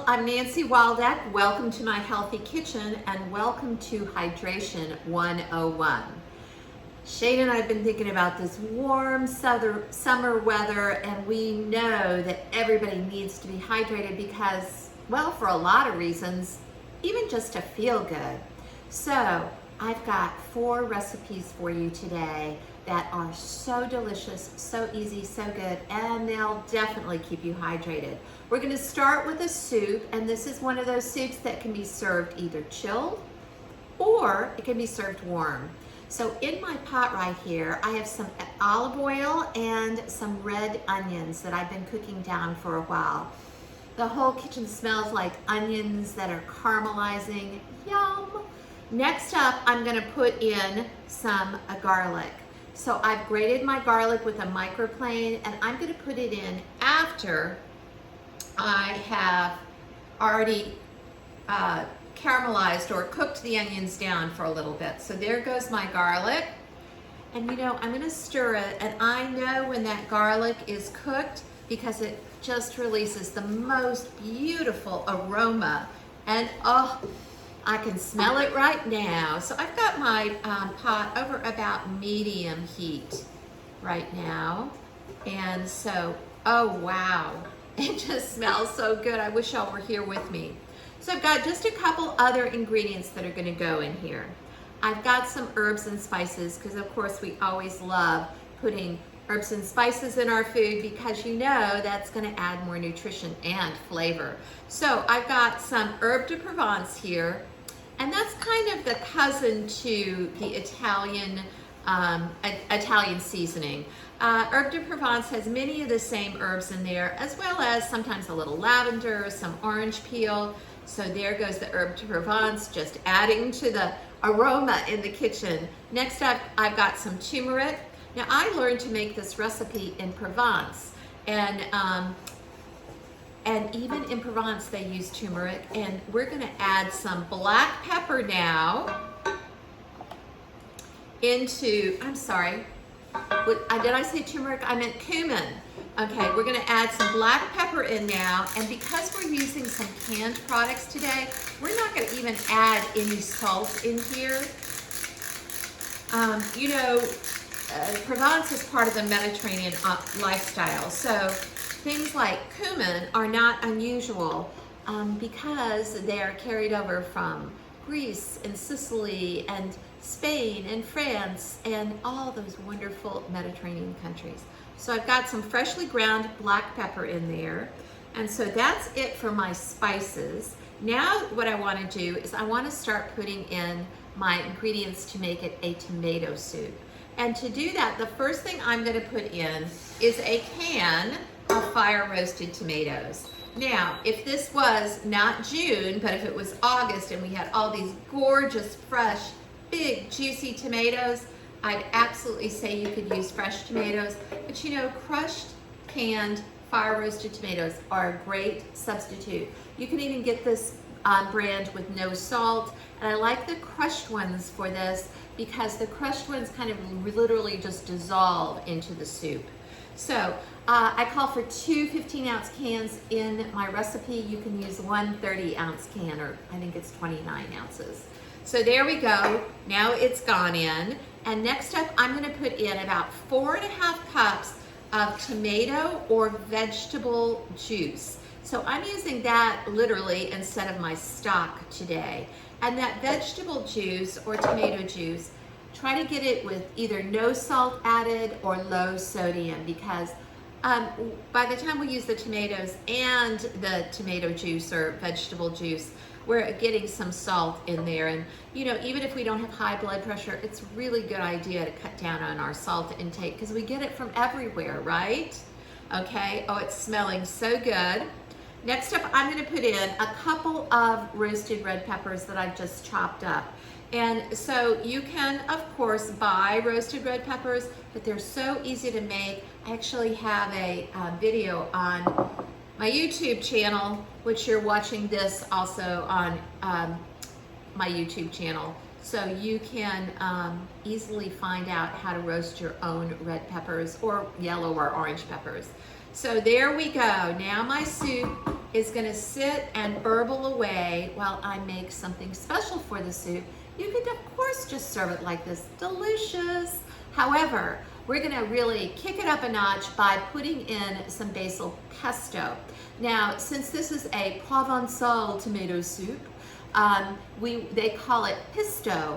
I'm Nancy Waldeck. Welcome to my healthy kitchen and welcome to Hydration 101. Shane and I have been thinking about this warm summer weather, and we know that everybody needs to be hydrated because, well, for a lot of reasons, even just to feel good. So I've got 4 recipes for you today that are so delicious, so easy, so good, and they'll definitely keep you hydrated. We're gonna start with a soup, and this is one of those soups that can be served either chilled or it can be served warm. So in my pot right here, I have some olive oil and some red onions that I've been cooking down for a while. The whole kitchen smells like onions that are caramelizing. Yum! Next up, I'm gonna put in some garlic. So I've grated my garlic with a microplane, and I'm gonna put it in after I have already caramelized or cooked the onions down for a little bit. So there goes my garlic. And you know, I'm gonna stir it, and I know when that garlic is cooked because it just releases the most beautiful aroma. And oh, I can smell it right now. So I've got my pot over about medium heat right now. And so, oh wow, it just smells so good. I wish y'all were here with me. So I've got just a couple other ingredients that are gonna go in here. I've got some herbs and spices, because of course we always love putting herbs and spices in our food because you know that's gonna add more nutrition and flavor. So I've got some herb de Provence here, and that's kind of the cousin to the Italian seasoning. Herb de Provence has many of the same herbs in there, as well as sometimes a little lavender, some orange peel. So there goes the herb de Provence, just adding to the aroma in the kitchen. Next up, I've got some turmeric. Now I learned to make this recipe in Provence, and even in Provence they use turmeric, and we're gonna add some black pepper now into, I'm sorry, did I say turmeric? I meant cumin. Okay, we're gonna add some black pepper in now, and because we're using some canned products today, we're not gonna even add any salt in here. You know, Provence is part of the Mediterranean lifestyle, so things like cumin are not unusual because they are carried over from Greece and Sicily and Spain and France and all those wonderful Mediterranean countries. So I've got some freshly ground black pepper in there, and so that's it for my spices. Now what I want to do is I want to start putting in my ingredients to make it a tomato soup. And to do that, the first thing I'm going to put in is a can of fire roasted tomatoes. Now, if this was not June, but if it was August and we had all these gorgeous, fresh, big, juicy tomatoes, I'd absolutely say you could use fresh tomatoes. But you know, crushed, canned, fire roasted tomatoes are a great substitute. You can even get this brand with no salt. And I like the crushed ones for this because the crushed ones kind of literally just dissolve into the soup. So I call for 2 15-ounce cans in my recipe. You can use 1 30-ounce can, or I think it's 29 ounces. So there we go. Now it's gone in. And next up, I'm gonna put in about 4.5 cups of tomato or vegetable juice. So I'm using that literally instead of my stock today. And that vegetable juice or tomato juice, try to get it with either no salt added or low sodium, because by the time we use the tomatoes and the tomato juice or vegetable juice, we're getting some salt in there. And you know, even if we don't have high blood pressure, it's a really good idea to cut down on our salt intake because we get it from everywhere, right? Okay, oh, it's smelling so good. Next up, I'm gonna put in a couple of roasted red peppers that I've just chopped up. And so you can, of course, buy roasted red peppers, but they're so easy to make. I actually have a video on my YouTube channel, which you're watching this also on my YouTube channel. So you can easily find out how to roast your own red peppers or yellow or orange peppers. So there we go. Now my soup is gonna sit and burble away while I make something special for the soup. You could of course just serve it like this, delicious. However, we're gonna really kick it up a notch by putting in some basil pesto. Now, since this is a Provençal tomato soup, they call it pesto.